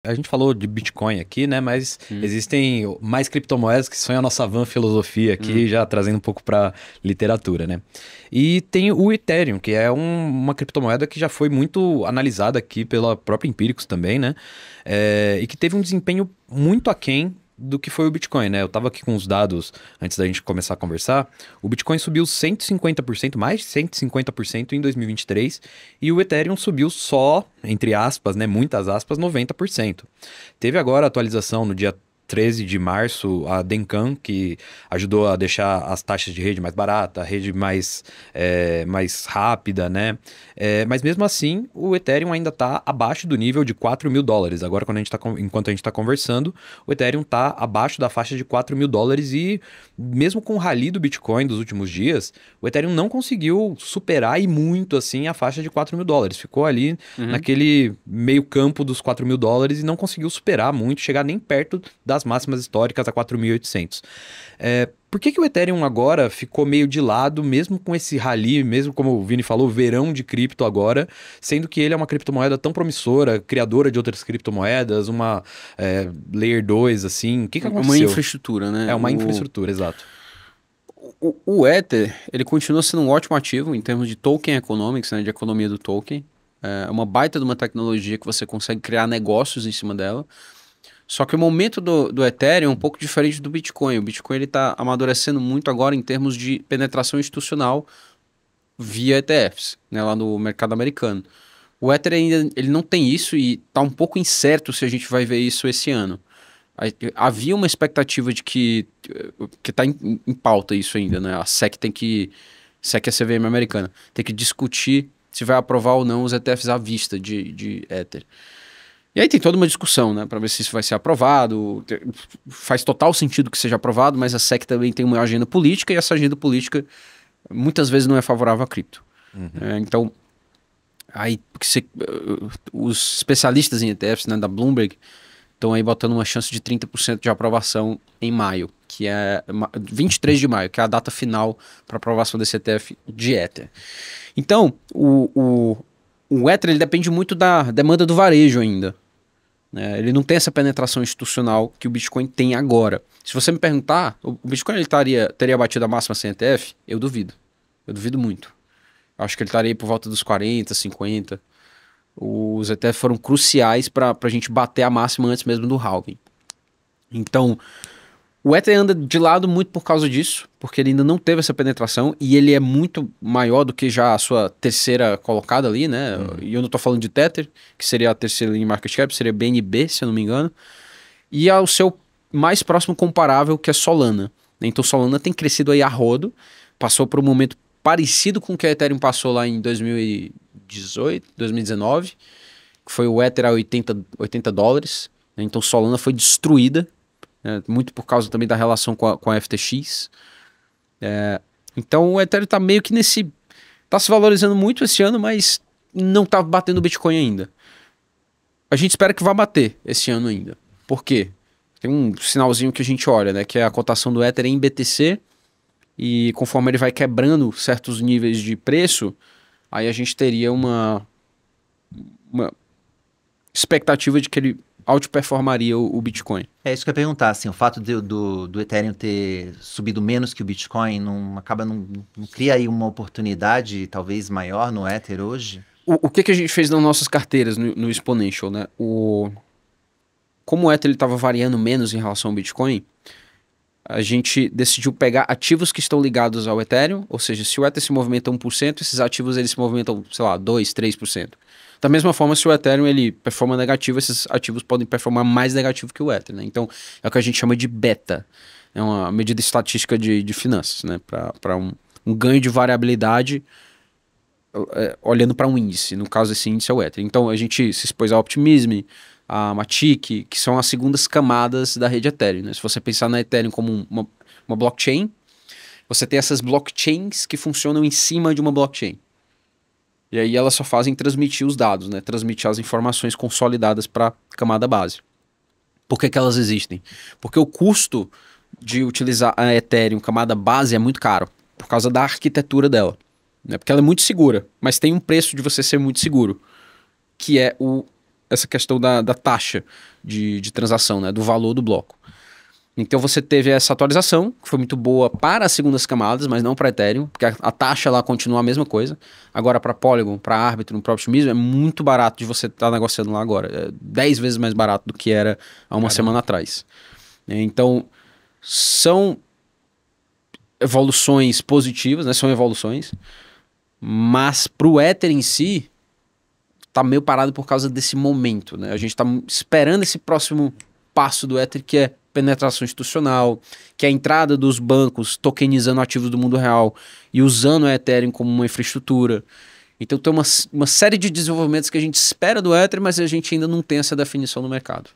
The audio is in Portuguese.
A gente falou de Bitcoin aqui, né? Mas Hum, existem mais criptomoedas que são a nossa van filosofia hum. aqui, já trazendo um pouco para literatura, né? E tem o Ethereum, que é uma criptomoeda que já foi muito analisada aqui pela própria Empíricos também, né? E que teve um desempenho muito aquém do que foi o Bitcoin, né? Eu tava aqui com os dados antes da gente começar a conversar. O Bitcoin subiu 150%, mais de 150% em 2023, e o Ethereum subiu só, entre aspas, né, muitas aspas, 90%. Teve agora a atualização no dia 13 de março, a Denkan, que ajudou a deixar as taxas de rede mais barata, a rede mais rápida, né? Mas mesmo assim, o Ethereum ainda está abaixo do nível de US$ 4.000. Agora, enquanto a gente está conversando, o Ethereum está abaixo da faixa de US$ 4.000 e mesmo com o rally do Bitcoin dos últimos dias, o Ethereum não conseguiu superar e muito assim a faixa de US$ 4.000. Ficou ali Uhum. naquele meio campo dos US$ 4.000 e não conseguiu superar muito, chegar nem perto das máximas históricas a 4.800. Por que que o Ethereum agora ficou meio de lado, mesmo com esse rally, mesmo como o Vini falou, verão de cripto agora, sendo que ele é uma criptomoeda tão promissora, criadora de outras criptomoedas, uma Layer 2, assim, o que que Uma aconteceu? infraestrutura, É né? uma infraestrutura, exato. O Ether, ele continua sendo um ótimo ativo em termos de token economics, né? De economia do token. É uma baita de uma tecnologia que você consegue criar negócios em cima dela. Só que o momento do Ethereum é um pouco diferente do Bitcoin. O Bitcoin ele está amadurecendo muito agora em termos de penetração institucional via ETFs, né, lá no mercado americano. O Ether ainda ele não tem isso e está um pouco incerto se a gente vai ver isso esse ano. Havia uma expectativa de que está em pauta isso ainda, né? A SEC tem que SEC é a CVM americana, tem que discutir se vai aprovar ou não os ETFs à vista de Ether. E aí tem toda uma discussão, né, para ver se isso vai ser aprovado. Faz total sentido que seja aprovado, mas a SEC também tem uma agenda política e essa agenda política muitas vezes não é favorável a cripto. Uhum. Então, aí os especialistas em ETFs, né, da Bloomberg, estão aí botando uma chance de 30% de aprovação em maio, que é 23 de maio, que é a data final para aprovação desse ETF de Ether. Então, o Ether ele depende muito da demanda do varejo ainda. Né? Ele não tem essa penetração institucional que o Bitcoin tem agora. Se você me perguntar, o Bitcoin ele teria batido a máxima sem ETF? Eu duvido. Eu duvido muito. Acho que ele estaria aí por volta dos 40, 50. Os ETFs foram cruciais para a gente bater a máxima antes mesmo do halving. Então, o Ether anda de lado muito por causa disso, porque ele ainda não teve essa penetração e ele é muito maior do que já a sua terceira colocada ali, né? Uhum. E eu não tô falando de Tether, que seria a terceira em market cap, seria BNB, se eu não me engano, e ao seu mais próximo comparável, que é Solana. Então Solana tem crescido aí a rodo, passou por um momento parecido com o que a Ethereum passou lá em 2018, 2019, que foi o Ether a $80, né? Então Solana foi destruída, né? Muito por causa também da relação com a FTX. Então o Ethereum tá meio que nesse... Tá se valorizando muito esse ano, mas não tá batendo o Bitcoin ainda. A gente espera que vá bater esse ano ainda. Por quê? Tem um sinalzinho que a gente olha, né? Que é a cotação do Ether em BTC. E conforme ele vai quebrando certos níveis de preço, aí a gente teria uma expectativa de que ele outperformaria o Bitcoin. É isso que eu ia perguntar, assim, o fato do Ethereum ter subido menos que o Bitcoin não cria aí uma oportunidade talvez maior no Ether hoje? O que a gente fez nas nossas carteiras no Exponential, né? Como o Ether estava variando menos em relação ao Bitcoin, a gente decidiu pegar ativos que estão ligados ao Ethereum, ou seja, se o Ether se movimenta 1%, esses ativos eles se movimentam, sei lá, 2, 3%. Da mesma forma, se o Ethereum ele performa negativo, esses ativos podem performar mais negativo que o Ether, né? Então, é o que a gente chama de beta. É uma medida estatística de finanças, né? Para um ganho de variabilidade olhando para um índice. No caso, esse índice é o Ether. Então, a gente se expôs ao Optimism, a Matic, que são as segundas camadas da rede Ethereum, né? Se você pensar na Ethereum como uma blockchain, você tem essas blockchains que funcionam em cima de uma blockchain. E aí elas só fazem transmitir os dados, né? Transmitir as informações consolidadas para a camada base. Por que elas existem? Porque o custo de utilizar a Ethereum camada base é muito caro, por causa da arquitetura dela. Né? Porque ela é muito segura, mas tem um preço de você ser muito seguro, que é essa questão da taxa de transação, né, do valor do bloco. Então você teve essa atualização, que foi muito boa para as segundas camadas, mas não para Ethereum, porque a taxa lá continua a mesma coisa. Agora para Polygon, para Arbitrum, no próprio Optimism, é muito barato de você estar negociando lá agora. É 10 vezes mais barato do que era há uma semana atrás. Então, são evoluções positivas, né? São evoluções, mas para o Ether em si, tá meio parado por causa desse momento, né? A gente está esperando esse próximo passo do Ether, que é penetração institucional, que é a entrada dos bancos tokenizando ativos do mundo real e usando a Ethereum como uma infraestrutura. Então tem uma série de desenvolvimentos que a gente espera do Ether, mas a gente ainda não tem essa definição no mercado.